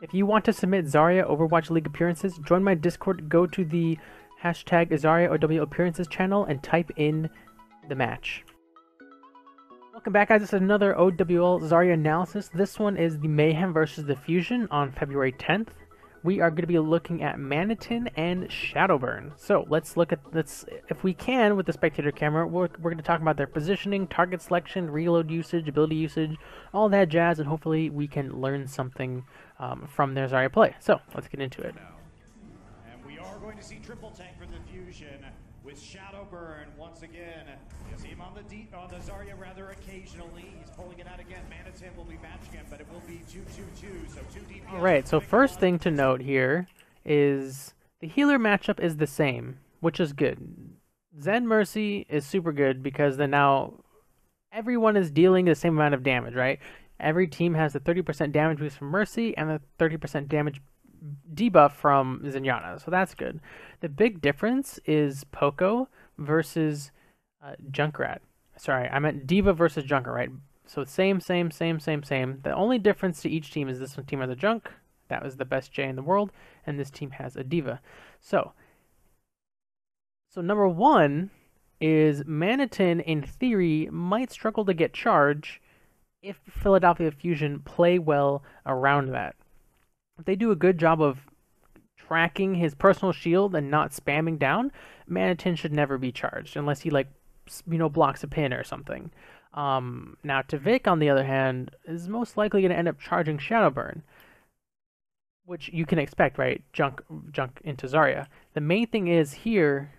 If you want to submit Zarya Overwatch League appearances, join my Discord, go to the hashtag Zarya OW appearances channel and type in the match. Welcome back, guys. This is another OWL Zarya analysis. This one is the Mayhem versus the Fusion on February 10th. We are going to be looking at Manneten and Shadowburn. So let's look at, if we can, with the spectator camera, we're going to talk about their positioning, target selection, reload usage, ability usage, all that jazz, and hopefully we can learn something from their Zarya play. So let's get into it. And we are going to see triple tank for the Fusion with Shadowburn once again. You see him on the Zarya rather occasionally. He's pulling it out again. Manneten will be matching him, but it will be 2-2-2, so 2 DPS. Alright, so first thing to note here is the healer matchup is the same, which is good. Zen Mercy is super good because then now everyone is dealing the same amount of damage, right? Every team has the 30% damage boost from Mercy and the 30% damage debuff from Zenyatta, so that's good. The big difference is Poco versus Junkrat. Sorry, I meant Diva versus Junkrat, right? So same. The only difference to each team is this one team has a Junk, that was the best J in the world, and this team has a Diva. So number one is Manneten, in theory, might struggle to get charge if Philadelphia Fusion play well around that. If they do a good job of tracking his personal shield and not spamming down, Manneten should never be charged unless he blocks a pin or something. Now Tavik, on the other hand, is most likely going to end up charging Shadowburn, which you can expect, right? Junk into Zarya. The main thing is here,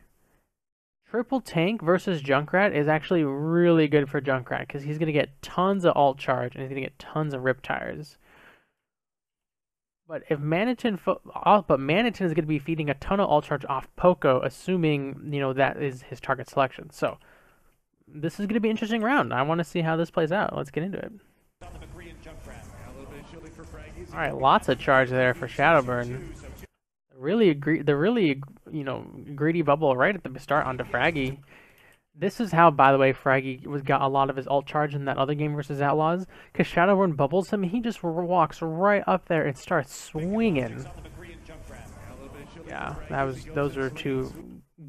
triple tank versus Junkrat is actually really good for Junkrat because he's going to get tons of ult charge and he's going to get tons of riptires. But if Manneten is going to be feeding a ton of ult charge off Poco, assuming that is his target selection. So this is going to be an interesting round. I want to see how this plays out. Let's get into it. All right, lots of charge there for Shadowburn. The really greedy bubble right at the start onto Fraggy. This is how, by the way, Fraggy got a lot of his ult charge in that other game versus Outlaws, because Shadowburn bubbles him, he just walks right up there and starts swinging. Yeah, those are two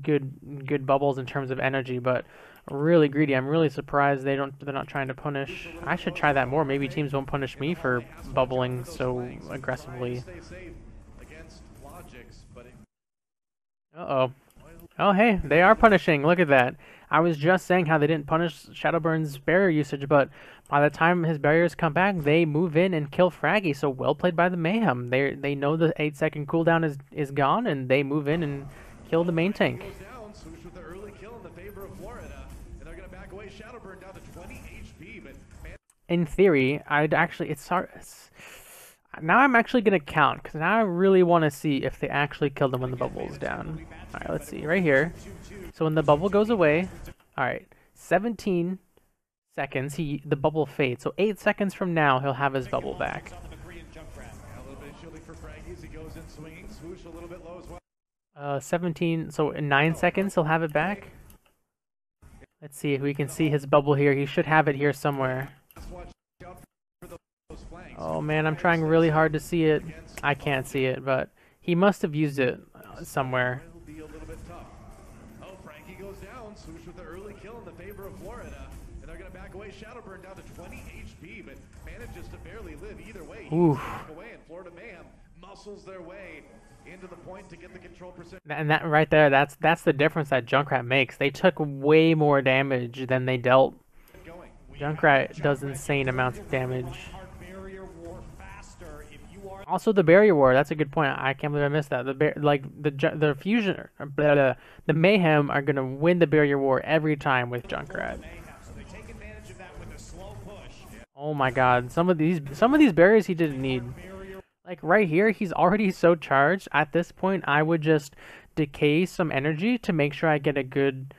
good bubbles in terms of energy, but really greedy. I'm really surprised they're not trying to punish. I should try that more. Maybe teams won't punish me for bubbling so aggressively. Uh-oh. Oh, hey, they are punishing. Look at that. I was just saying how they didn't punish Shadowburn's barrier usage, but by the time his barriers come back, they move in and kill Fraggy. So well played by the Mayhem. They know the 8-second cooldown is gone, and they move in and kill the main tank. In theory, now I'm actually going to count, because now I really want to see if they actually killed him when the bubble is down. Alright, let's see, right here. So when the bubble goes away, alright, 17 seconds, the bubble fades. So 8 seconds from now, he'll have his bubble back. 17, so in 9 seconds, he'll have it back. Let's see if we can see his bubble here. He should have it here somewhere. Oh man, I'm trying really hard to see it. I can't see it, but he must have used it somewhere. Oof. And that right there, that's the difference that Junkrat makes. They took way more damage than they dealt. Junkrat does insane amounts of damage. Also, the barrier war. That's a good point. I can't believe I missed that. The fusion, the Mayhem are gonna win the barrier war every time with Junkrat. Oh my God! Some of these barriers he didn't need. Like right here, he's already so charged. At this point, I would just decay some energy to make sure I get a good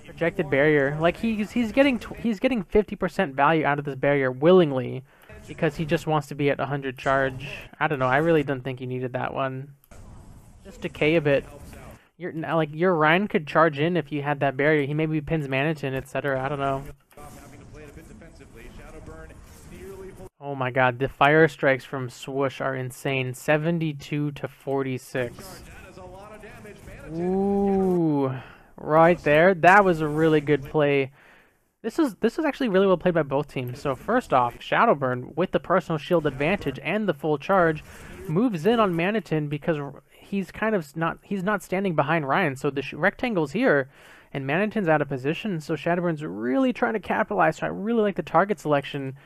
projected barrier. Like he's getting 50% value out of this barrier willingly, because he just wants to be at 100 charge. I don't know. I really don't think he needed that one. Just decay a bit. Your Ryan could charge in if you had that barrier. He maybe pins Manneten, etc. I don't know. Oh my god, the fire strikes from Swoosh are insane. 72 to 46. Ooh, right there. That was a really good play. This is actually really well played by both teams. So first off, Shadowburn with the personal shield advantage and the full charge moves in on Manneten because he's kind of not standing behind Ryan. So the rectangle's here and Manneten's out of position. So Shadowburn's really trying to capitalize. So I really like the target selection.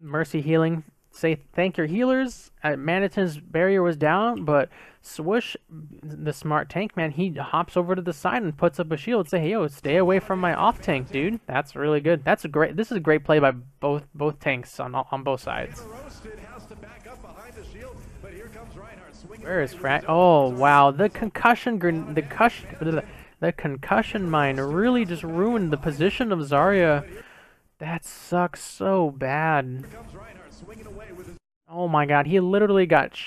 Mercy healing. Say thank your healers. Manneten's barrier was down, but Swoosh, the smart tank man, he hops over to the side and puts up a shield. Say, hey, yo, stay away from my off tank, dude. That's really good. This is a great play by both tanks on both sides. Where is Frag? Oh wow, the concussion mine really just ruined the position of Zarya. That sucks so bad. Oh my god, he literally got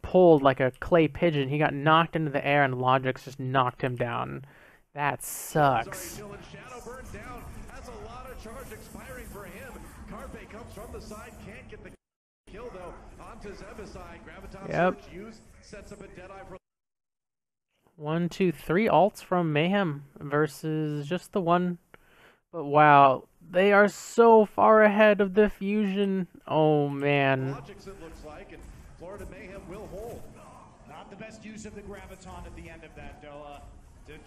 pulled like a clay pigeon. He got knocked into the air and Logix just knocked him down. That sucks. Yep. 1, 2, 3 ults from Mayhem versus just the one. But wow, they are so far ahead of the fusion. Oh man. Not the best use of the graviton at the end of that, though.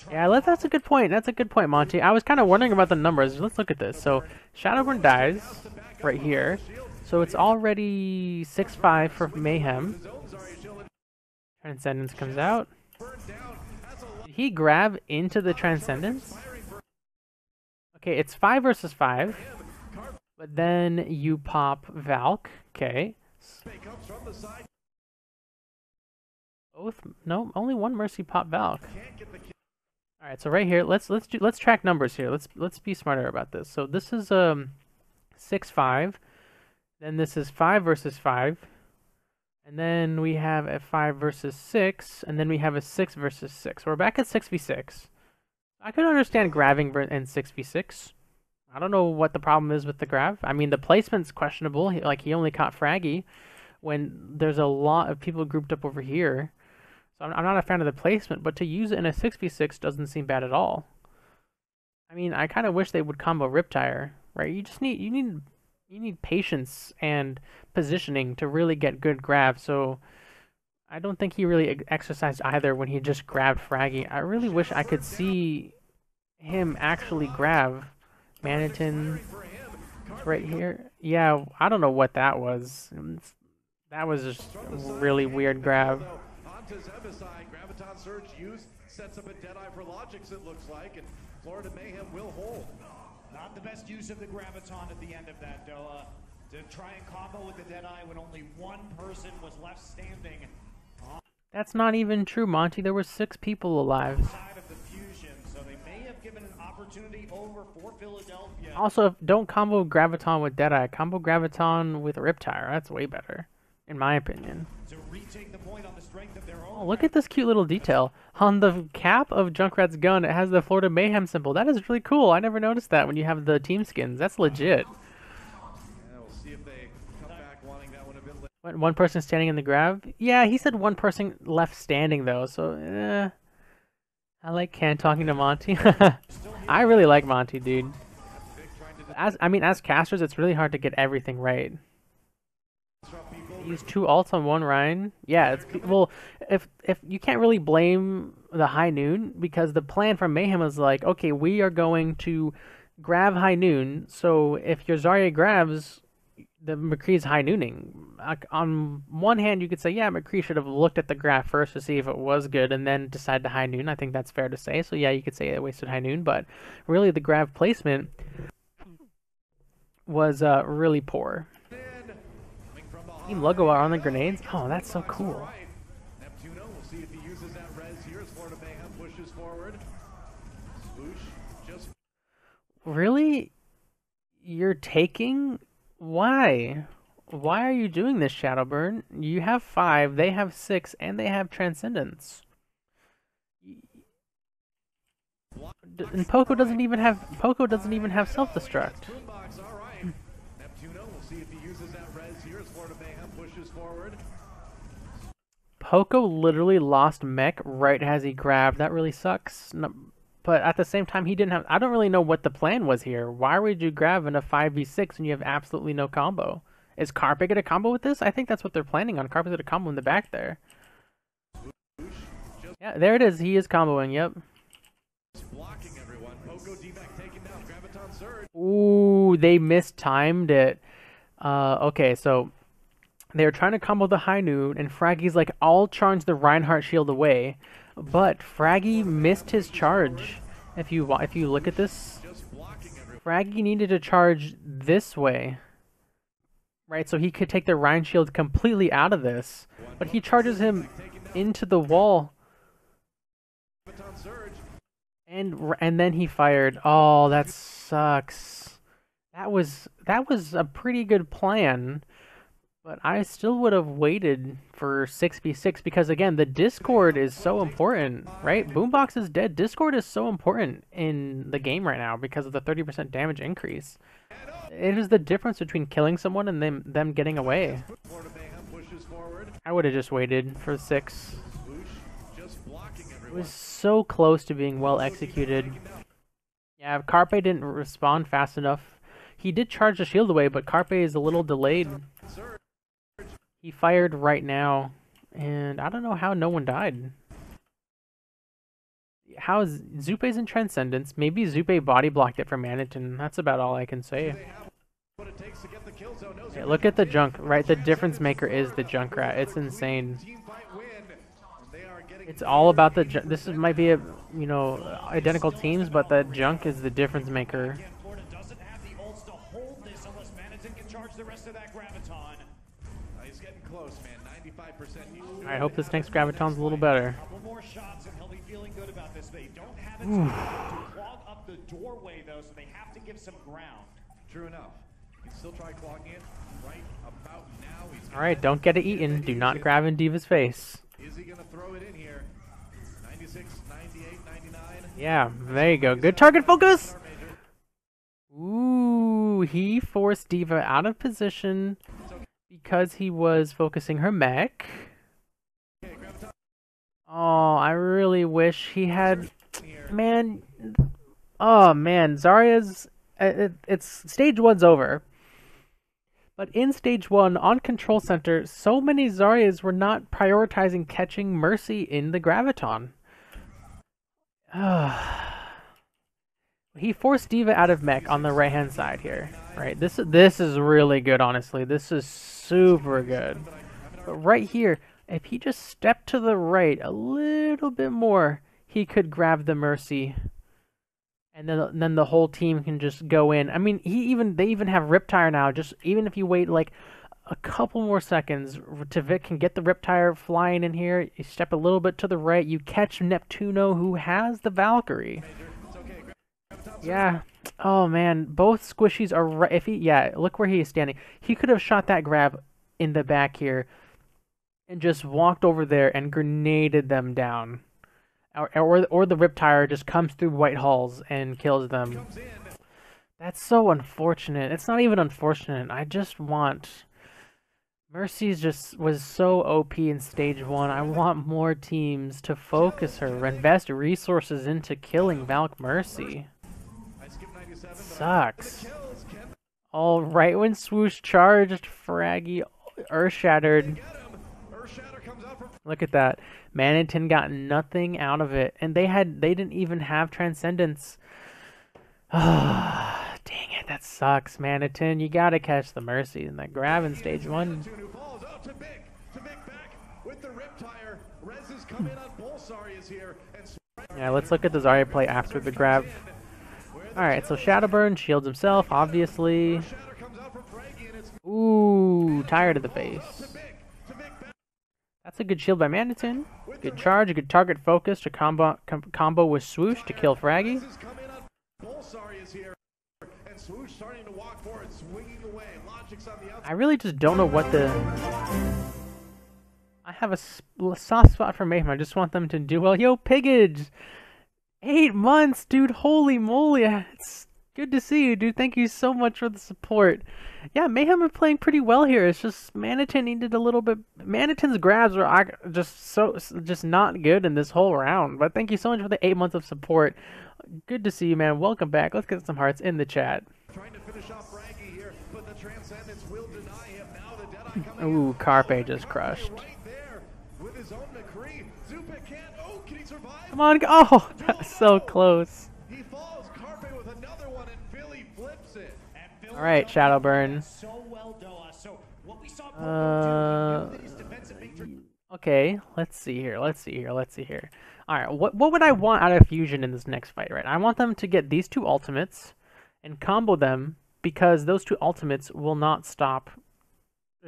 Yeah, that's a good point. That's a good point, Monty. I was kind of wondering about the numbers. Let's look at this. So Shadowburn dies right here. So it's already 6-5 for Mayhem. Transcendence comes out. Did he grab into the Transcendence? Okay, it's 5 versus 5. But then you pop Valk. Okay. No, only one Mercy pop Valk. All right, so right here, let's track numbers here. Let's be smarter about this. So this is 6-5. Then this is 5 versus 5. And then we have a 5 versus 6, and then we have a 6 versus 6. We're back at 6v6. I could understand grabbing in 6v6. I don't know what the problem is with the grab. I mean, the placement's questionable. He only caught Fraggy when there's a lot of people grouped up over here. So I'm not a fan of the placement, but to use it in a 6v6 doesn't seem bad at all. I mean, I kind of wish they would combo Riptire, right? You need patience and positioning to really get good grab. So I don't think he really exercised either when he just grabbed Fraggy. I really wish I could see him actually grab Manneten right here. Yeah, I don't know what that was. That was just a really weird grab. Graviton Surge use sets up a Deadeye for Logix, it looks like, and Florida Mayhem will hold. Not the best use of the Graviton at the end of that, though. To try and combo with the Deadeye when only one person was left standing. That's not even true, Monty. There were 6 people alive. Side of the fusion, so they may have given an opportunity over for Philadelphia. Also, don't combo Graviton with Deadeye. Combo Graviton with Riptire. That's way better, in my opinion. To retake the point on the strength of their own. Oh, look at this cute little detail. On the cap of Junkrat's gun, it has the Florida Mayhem symbol. That is really cool. I never noticed that when you have the team skins. That's legit. Yeah, we'll see if they come back wanting that one a bit later. What, one person standing in the grab? Yeah, he said one person left standing, though, so, I like Ken talking to Monty. I really like Monty, dude. As casters, it's really hard to get everything right. Use 2 ults on one Ryan. Yeah, well, if you can't really blame the High Noon because the plan from Mayhem was like, okay, we are going to grab High Noon. So if your Zarya grabs, the McCree's High Nooning. On one hand, you could say, yeah, McCree should have looked at the graph first to see if it was good and then decide to High Noon. I think that's fair to say. So yeah, you could say it wasted High Noon, but really the grab placement was really poor. Team logo are on the grenades. Oh, that's so cool. Really? You're taking? Why? Why are you doing this, Shadowburn? You have 5, they have 6, and they have Transcendence. And Poco doesn't even have self-destruct. See if he uses that res here as Florida Mayhem pushes forward. Poco literally lost mech right as he grabbed. That really sucks. No, but at the same time, he didn't have... I don't really know what the plan was here. Why would you grab in a 5v6 when you have absolutely no combo? Is Carpe going to combo with this? I think that's what they're planning on. Carpe's going to combo in the back there. Yeah, there it is. He is comboing, yep. Blocking everyone. Poco D-back taken down. Graviton surge. Ooh, they mistimed it. Okay, so... They're trying to combo the High Noon, and Fraggy's like, I'll charge the Reinhardt shield away. But Fraggy missed his charge. If you look at this, Fraggy needed to charge this way. Right, so he could take the Rein shield completely out of this. But he charges him into the wall. And then he fired. Oh, that sucks. That was a pretty good plan. But I still would have waited for 6v6 because, again, the Discord is so important, right? Boombox is dead. Discord is so important in the game right now because of the 30% damage increase. It is the difference between killing someone and them getting away. I would have just waited for 6. It was so close to being well executed. Yeah, Carpe didn't respond fast enough. He did charge the shield away, but Carpe is a little delayed. He fired right now, and I don't know how no one died. How is Zupe's in Transcendence? Maybe Zupe body blocked it from Manneten. That's about all I can say. Okay, look at the junk, right? The difference maker is the Junkrat. It's insane. It's all about the junk. This might be a, you know, identical teams, but the junk is the difference maker. Close, man. 95%. I hope this next Graviton's a little better. Couple more shots and he'll be feeling good about this. They don't have it to clog up the doorway though, so they have to give some ground. True enough. He still try clogging it right about now. All right, don't get it eaten. Do not grab in Diva's face. Is he gonna throw it in here? 96, 98, 99. Yeah, there you go. Good target focus. Ooh, he forced Diva out of position because he was focusing her mech. Oh, I really wish he had... Man... Oh, man. Zarya's... It's... Stage 1's over. But in Stage 1, on Control Center, so many Zaryas were not prioritizing catching Mercy in the Graviton. He forced Diva out of mech on the right-hand side here. Right, this is really good, honestly. This is super good. But right here, if he just stepped to the right a little bit more, he could grab the Mercy. And then the whole team can just go in. I mean, they even have Riptire now. Just even if you wait like a couple more seconds, Tavik can get the Riptire flying in here. You step a little bit to the right, you catch Neptuno, who has the Valkyrie. Yeah. Oh man, both squishies are right. If he, yeah, look where he is standing. He could have shot that grab in the back here, and just walked over there and grenaded them down, or the Riptire just comes through White Halls and kills them. That's so unfortunate. It's not even unfortunate. I just want... Mercy's just was so OP in Stage 1. I want more teams to focus her, invest resources into killing Valk Mercy. Sucks. All right, when Swoosh charged, Fraggy Earth Shattered. Look at that. Manneten got nothing out of it, and they didn't even have Transcendence. Ah, dang it, that sucks, Manneten. You gotta catch the Mercy in that grab in Stage 1. Yeah, let's look at the Zarya play after the grab. Alright, so Shadowburn shields himself, obviously. Ooh, tired of the face. That's a good shield by Manneten. Good charge, a good target focus to combo with Swoosh to kill Fraggy. I really just don't know what the... I have a soft spot for Mayhem. I just want them to do well. Yo, Piggage! 8 months, dude! Holy moly! Good to see you, dude. Thank you so much for the support. Yeah, Mayhem are playing pretty well here. It's just Manneten needed a little bit. Manneten's grabs were just not good in this whole round. But thank you so much for the 8 months of support. Good to see you, man. Welcome back. Let's get some hearts in the chat. Trying to finish off Frankie here, but the Transcendence will deny him. Now the Deadeye coming Ooh, in. Carpe just Carpe crushed. right there with his own McCree. Zupa can't. Oh, can he survive? Come on. Oh, that's so close. He falls. Carpe with another one, and Philly flips it. All right, Shadowburn. So well, Doa. So what we saw Pogo do, he knew that his defensive matrix. Okay, let's see here. All right, what would I want out of Fusion in this next fight, right? I want them to get these two ultimates and combo them because those two ultimates will not stop.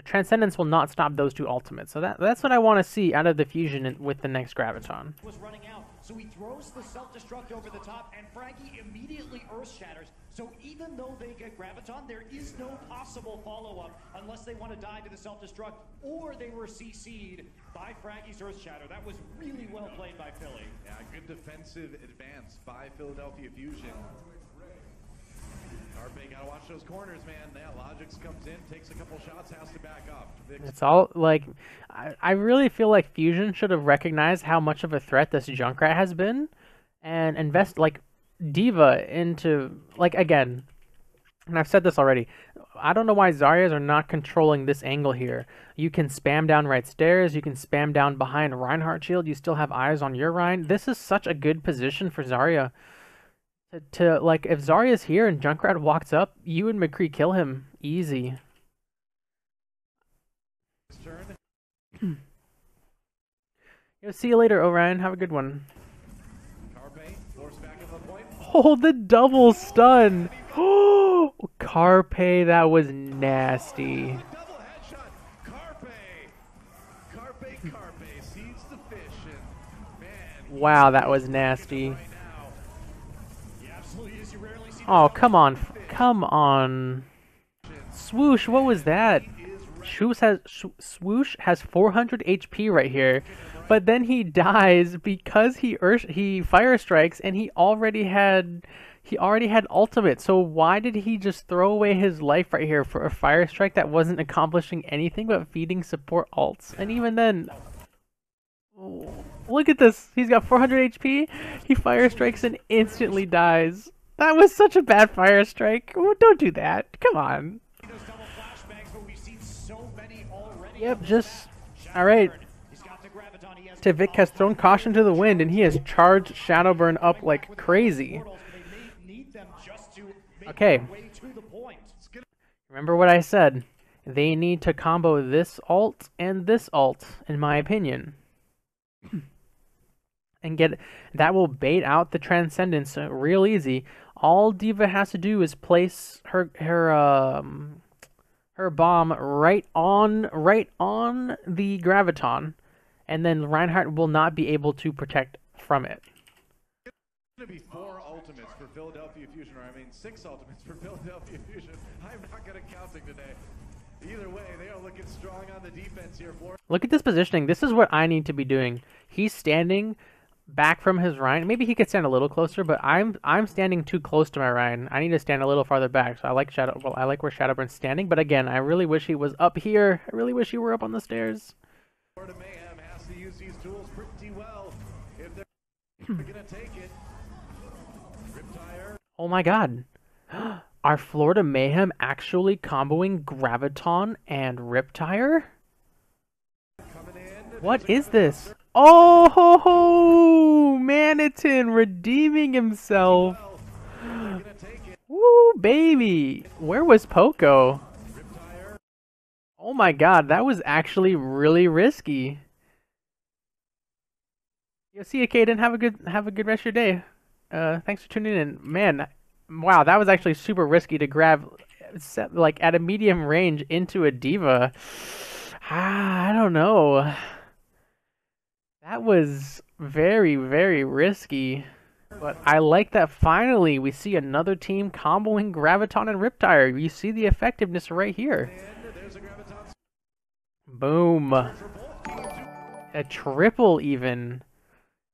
Transcendence will not stop those two ultimates. So that's what I want to see out of the Fusion with the next Graviton. Was running out, so he throws the self-destruct over the top, and Frankie immediately earth shatters. So even though they get Graviton, there is no possible follow-up unless they want to die to the self-destruct or they were CC'd by Frankie's earth shatter. That was really well played by Philly. Yeah, good defensive advance by Philadelphia Fusion. Carpe gotta watch those corners, man. Yeah, Logix comes in, takes a couple shots, has to back up. It's all like, I really feel like Fusion should have recognized how much of a threat this Junkrat has been, and invest like Diva into like again. And I've said this already. I don't know why Zaryas are not controlling this angle here. You can spam down right stairs. You can spam down behind Reinhardt shield. You still have eyes on your Rein. This is such a good position for Zarya. To like, if Zarya's here and Junkrat walks up, you and McCree kill him easy. Yo, see you later, Orion. Have a good one. Carpe forced back at the point. Oh, the double stun. Oh, Carpe, that was nasty. Double headshot. Carpe sees the fish, and man. Wow, that was nasty. Right now. He absolutely is. You rarely see Oh, come on. Come on. Swoosh, what was that? Swoosh has 400 HP right here, but then he dies because he fire strikes and he already had ultimate. So why did he just throw away his life right here for a fire strike that wasn't accomplishing anything but feeding support ults? And even then, look at this. He's got 400 HP. He fire strikes and instantly dies. That was such a bad fire strike. Oh, don't do that. Come on. those double flashbangs, but we've seen so many already. Yep, just all right. He's got the Graviton. He has Tivik has thrown caution to the wind, and he has charged Shadowburn up like crazy. They need them just to make Okay. their way to the point. Remember what I said. They need to combo this ult and this ult, in my opinion. And that will bait out the Transcendence real easy. All Diva has to do is place her bomb right on the Graviton, and then Reinhardt will not be able to protect from it. It's going to be 4 ultimates for Philadelphia Fusion, or I mean 6 ultimates for Philadelphia Fusion. I'm not going to count it today. Either way, they are looking strong on the defense here. Look at this positioning. This is what I need to be doing. He's standing back from his Rein. Maybe he could stand a little closer, but I'm standing too close to my Rein. I need to stand a little farther back. So I like where Shadowburn's standing, but again, I really wish he was up here. I really wish he were up on the stairs. Florida Mayhem has to use these tools pretty well if they're going to take it. Riptire. Oh my god. Are Florida Mayhem actually comboing Graviton and Riptire? What is this? Oh ho ho! Manneten redeeming himself. Woo, baby! Where was Poco? Oh my god, that was actually really risky. Yo, see you, Kaden. Have a good rest of your day. Thanks for tuning in. Man, wow, that was actually super risky to grab, like at a medium range into a Diva. I don't know. That was very, very risky. But I like that finally we see another team comboing Graviton and Riptire. You see the effectiveness right here. Boom. A triple even.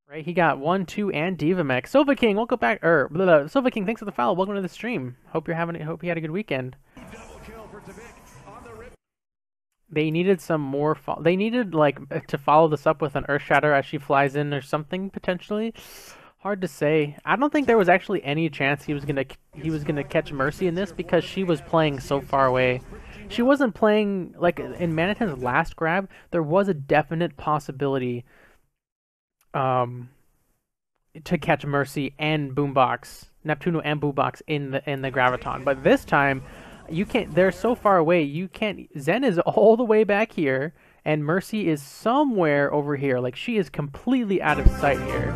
Right, he got 1, 2, and Diva Mech. Silva King, welcome back. Silva King, thanks for the follow. Welcome to the stream. Hope you had a good weekend. They needed some more. They needed like to follow this up with an Earth Shatter as she flies in or something potentially. Hard to say. I don't think there was actually any chance he was gonna catch Mercy in this because she was playing so far away. She wasn't playing like in Manneten's last grab. There was a definite possibility to catch Mercy and Boombox, Neptuno and Boombox in the Graviton. But this time, you can't. They're so far away. You can't. Zen is all the way back here, and Mercy is somewhere over here. Like she is completely out of sight here.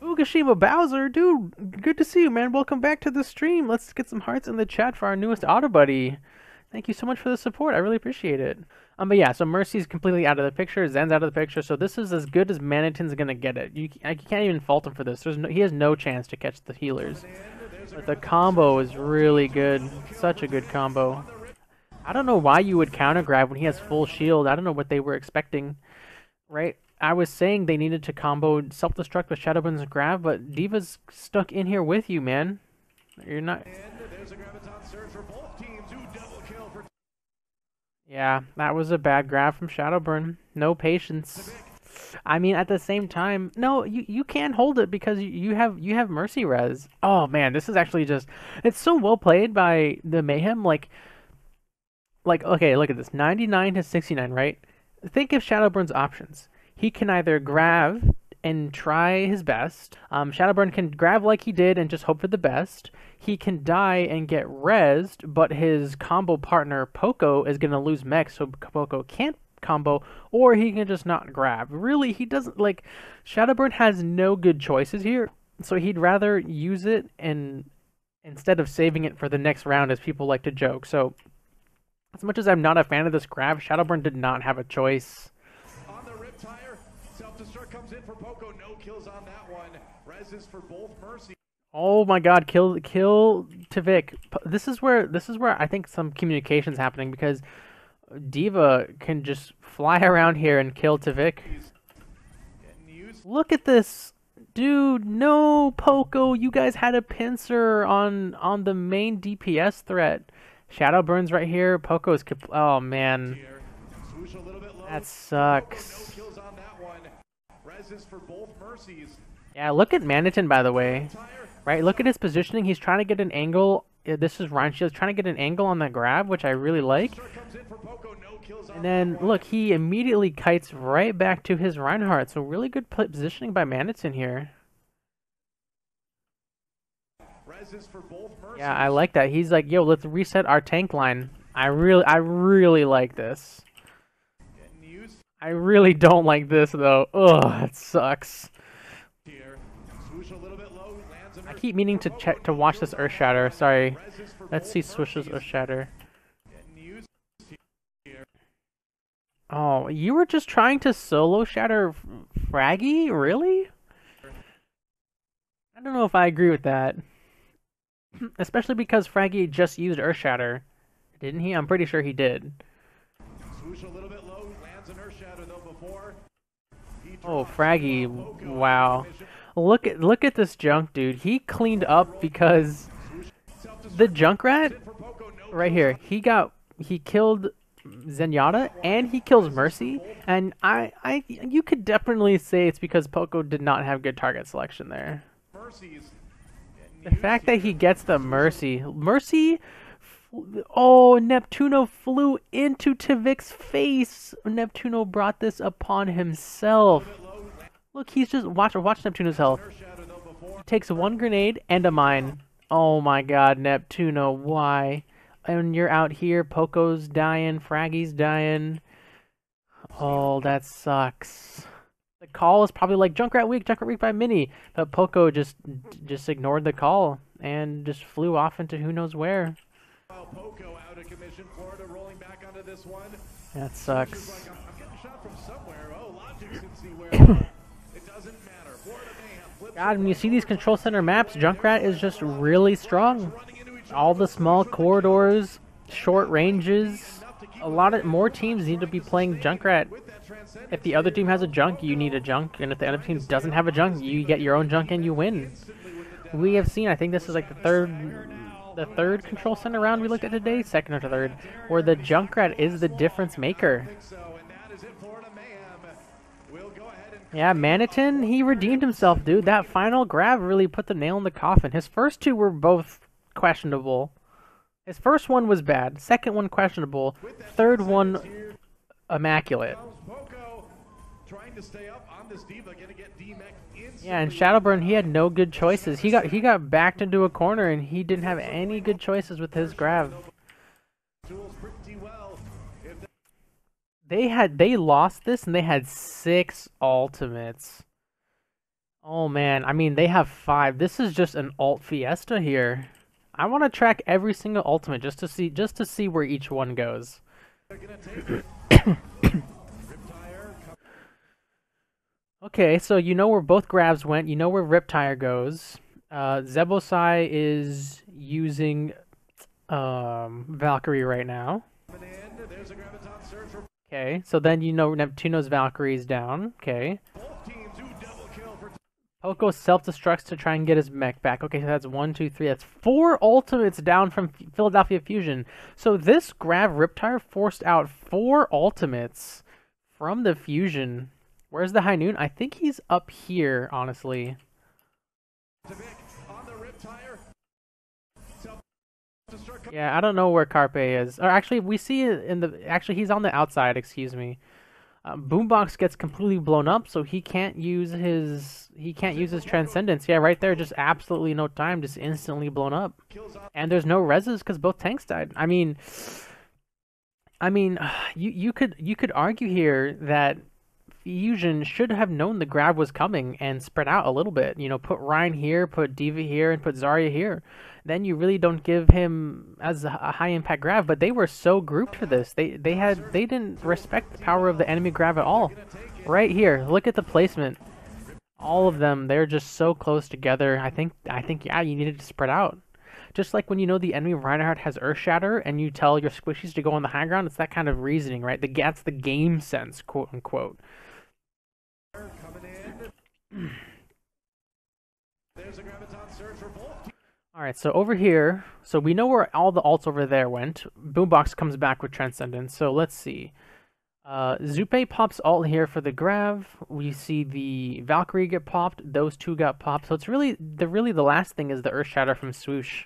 Ugashima Bowser, dude, good to see you, man. Welcome back to the stream. Let's get some hearts in the chat for our newest Auto Buddy. Thank you so much for the support. I really appreciate it. But yeah, so Mercy's completely out of the picture. Zen's out of the picture. So this is as good as Manneten's gonna get it. You can't even fault him for this. He has no chance to catch the healers. But the combo is really good. Such a good combo. I don't know why you would counter grab when he has full shield. I don't know what they were expecting. Right? I was saying they needed to combo self-destruct with Shadowburn's grab, but Diva's stuck in here with you, man. You're not. Yeah, that was a bad grab from Shadowburn. No patience. I mean, at the same time, no, you can't hold it because you have Mercy Res. Oh man, this is actually just it's so well played by the Mayhem. Like okay, look at this, 99 to 69, right? Think of Shadowburn's options. He can either grab and try his best. Shadowburn can grab like he did and just hope for the best. He can die and get rezzed, but his combo partner Poco is going to lose mech, so Poco can't combo, or he can just not grab. Really, he doesn't, like, Shadowburn has no good choices here, so he'd rather use it and instead of saving it for the next round, as people like to joke. So, as much as I'm not a fan of this grab, Shadowburn did not have a choice. Self-destruct comes in for Poco, no kills on that one. Reses for both Mercy. Oh my god, kill Tavik. This is where I think some communication's happening because Diva can just fly around here and kill Tavik. Look at this. Dude, no Poco, you guys had a pincer on the main DPS threat. Shadowburn's right here. Poco's oh man. That sucks. Yeah, look at Manneten, by the way. Right, look at his positioning. He's trying to get an angle. This is Ryan Shields trying to get an angle on that grab, which I really like. And then, look, he immediately kites right back to his Reinhardt. So really good positioning by Manneten here. Yeah, I like that. He's like, yo, let's reset our tank line. I really like this. I really don't like this, though. Ugh, it sucks. I keep meaning to watch this Earth Shatter. Sorry. Let's see Swish's Earth Shatter. Oh, you were just trying to solo shatter Fraggy? Really? I don't know if I agree with that. Especially because Fraggy just used Earth Shatter. Didn't he? I'm pretty sure he did. Oh, Fraggy. Wow. Look at this junk, dude. He cleaned up because the Junkrat right here, he killed Zenyatta and he kills Mercy, and you could definitely say it's because Poco did not have good target selection there. The fact that he gets the Mercy, oh, Neptuno flew into Tavik's face. Neptuno brought this upon himself. Look, he's just watch Neptuno's health. He takes one grenade and a mine. Oh my god, Neptuno, why? And you're out here, Poco's dying, Fraggy's dying. Oh, that sucks. The call is probably like Junkrat weak by Mini, but Poco just ignored the call and just flew off into who knows where. Poco out of commission, Florida rolling back onto this one. That sucks. I'm getting shot from somewhere. Oh, Logic can see where. It doesn't matter. Florida Mayhem. God, when you see these control center maps, Junkrat is just really strong. All the small corridors, short ranges. A lot of more teams need to be playing Junkrat. If the other team has a junk, you need a junk, and if the other team doesn't have a junk, you get your own junk and you win. We have seen, I think this is like the third control center round we looked at today, second or third, where the Junkrat is the difference maker. Yeah, Manneten, he redeemed himself, dude. That final grab really put the nail in the coffin. His first two were both questionable. His first one was bad, second one questionable, third one immaculate. Yeah, and Shadowburn, he had no good choices. He got backed into a corner and he didn't have any good choices with his grab. They lost this and they had 6 ultimates. Oh man, I mean they have 5. This is just an ult fiesta here. I want to track every single ultimate just to see where each one goes. Okay, so you know where both grabs went. You know where Riptire goes. Zebosai is using Valkyrie right now. Okay, so then you know Neptuno's Valkyrie's down. Okay. Poco self-destructs to try and get his mech back. Okay, so that's 1, 2, 3. That's 4 ultimates down from Philadelphia Fusion. So this grab Riptire forced out 4 ultimates from the Fusion. Where's the High Noon? I think he's up here, honestly. Yeah, I don't know where Carpe is. Or actually, we see it in the... Actually, he's on the outside, excuse me. Boombox gets completely blown up, so he can't use his... He can't use his Transcendence. Yeah, right there, just absolutely no time, just instantly blown up. And there's no reses because both tanks died. I mean, you could argue here that Fusion should have known the grab was coming and spread out a little bit. You know, put Ryan here, put Diva here, and put Zarya here. Then you really don't give him as a high impact grab. But they were so grouped for this. They didn't respect the power of the enemy grab at all. Right here, look at the placement. All of them, they're just so close together. I think yeah, you needed to spread out. Just like when you know the enemy Reinhardt has Earth Shatter and you tell your squishies to go on the high ground, it's that kind of reasoning, right? That's the game sense, quote unquote. Alright, so over here, so we know where all the ults over there went. Boombox comes back with Transcendence, so let's see. Zupe pops ult here for the grab. We see the Valkyrie get popped. Those two got popped. So it's really the last thing is the Earth Shatter from Swoosh.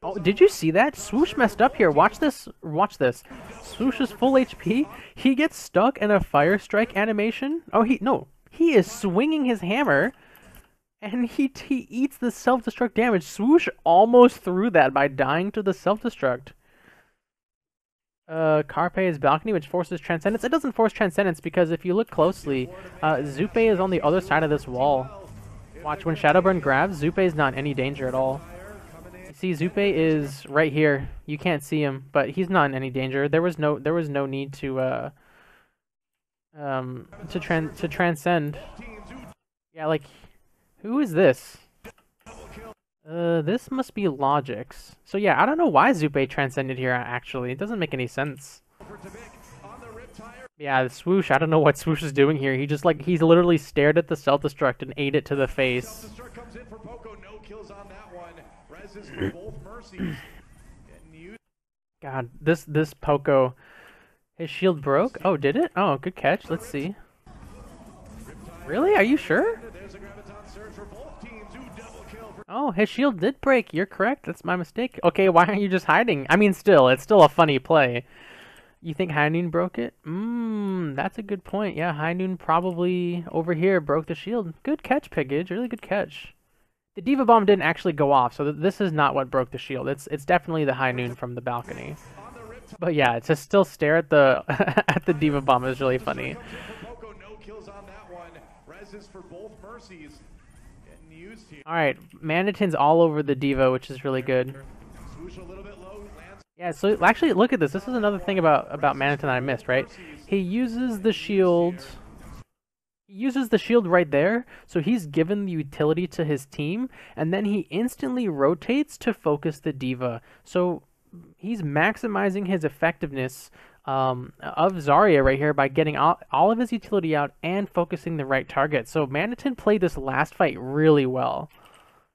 Oh, did you see that? Swoosh messed up here. Watch this. Watch this. Swoosh is full HP. He gets stuck in a Fire Strike animation. Oh, he is swinging his hammer. And he eats the self-destruct damage. Swoosh almost threw that by dying to the self-destruct. Carpe's Balcony, which forces Transcendence. It doesn't force Transcendence because if you look closely, Zupe is on the other side of this wall. Watch, when Shadowburn grabs, Zupe is not in any danger at all. You see, Zupe is right here. You can't see him, but he's not in any danger. There was no need to transcend. Yeah, like... Who is this? This must be Logix. So yeah, I don't know why Zupe transcended here, actually. It doesn't make any sense. Yeah, the Swoosh, I don't know what Swoosh is doing here. He just, like, he's literally stared at the self-destruct and ate it to the face. God, this Poco... His shield broke? Oh, did it? Oh, good catch. Let's see. Really? Are you sure? Oh, his shield did break. You're correct. That's my mistake. Okay, why aren't you just hiding? I mean, it's still a funny play. You think High Noon broke it? That's a good point. Yeah, High Noon probably over here broke the shield. Good catch, Piggage. Really good catch. The Diva Bomb didn't actually go off, so this is not what broke the shield. It's definitely the High Noon from the balcony. But yeah, to still stare at the at the Diva Bomb is really funny. Alright, Manneten's all over the Diva, which is really good. Yeah, so actually, look at this. This is another thing about Manneten that I missed, right? He uses the shield He uses the shield right there, so he's given the utility to his team, and then he instantly rotates to focus the diva. So he's maximizing his effectiveness of Zarya right here by getting all of his utility out and focusing the right target. So Manneten played this last fight really well.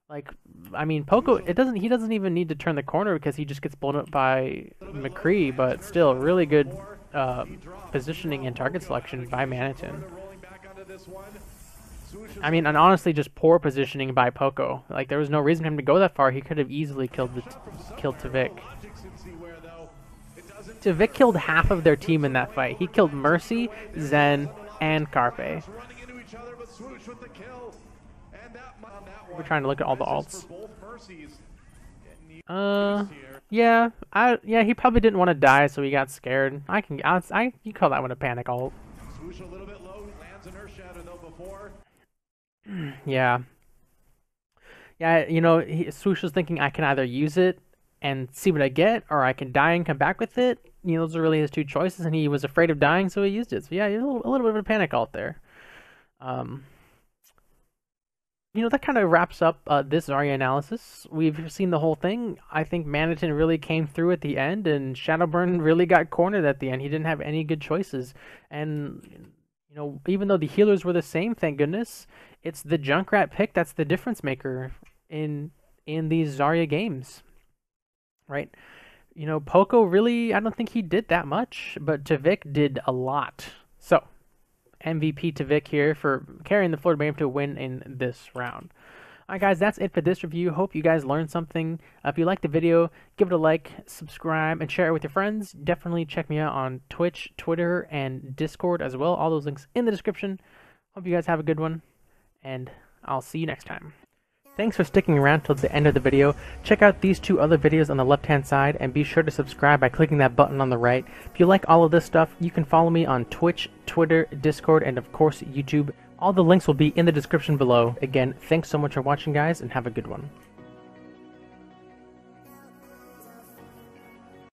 Like, I mean, Poco, he doesn't even need to turn the corner because he just gets blown up by McCree, but still, really good positioning and target selection by Manneten. I mean, and honestly, just poor positioning by Poco. Like, there was no reason for him to go that far. He could have easily killed Tavik. Tavik killed half of their team in that fight. He killed Mercy, Zen, and Carpe. We're trying to look at all the alts. Yeah, he probably didn't want to die, so he got scared. You call that one a panic ult. Yeah. Yeah, you know, Swoosh was thinking I can either use it and see what I get, or I can die and come back with it. You know, those are really his two choices, and he was afraid of dying, so he used it. So yeah, a little bit of a panic ult there. You know, that kind of wraps up this Zarya analysis. We've seen the whole thing. I think Manneten really came through at the end, and Shadowburn really got cornered at the end. He didn't have any good choices. And, you know, even though the healers were the same, thank goodness, it's the Junkrat pick that's the difference maker in these Zarya games, right? You know, Poco really, I don't think he did that much, but Tavik did a lot. So, MVP to Vic here for carrying the Florida Bayern to a win in this round. Alright guys, that's it for this review. Hope you guys learned something. If you liked the video, give it a like, subscribe, and share it with your friends. Definitely check me out on Twitch, Twitter, and Discord as well. All those links in the description. Hope you guys have a good one, and I'll see you next time. Thanks for sticking around till the end of the video. Check out these two other videos on the left hand side, and be sure to subscribe by clicking that button on the right. If you like all of this stuff, you can follow me on Twitch, Twitter, Discord, and of course YouTube. All the links will be in the description below. Again, thanks so much for watching guys, and have a good one.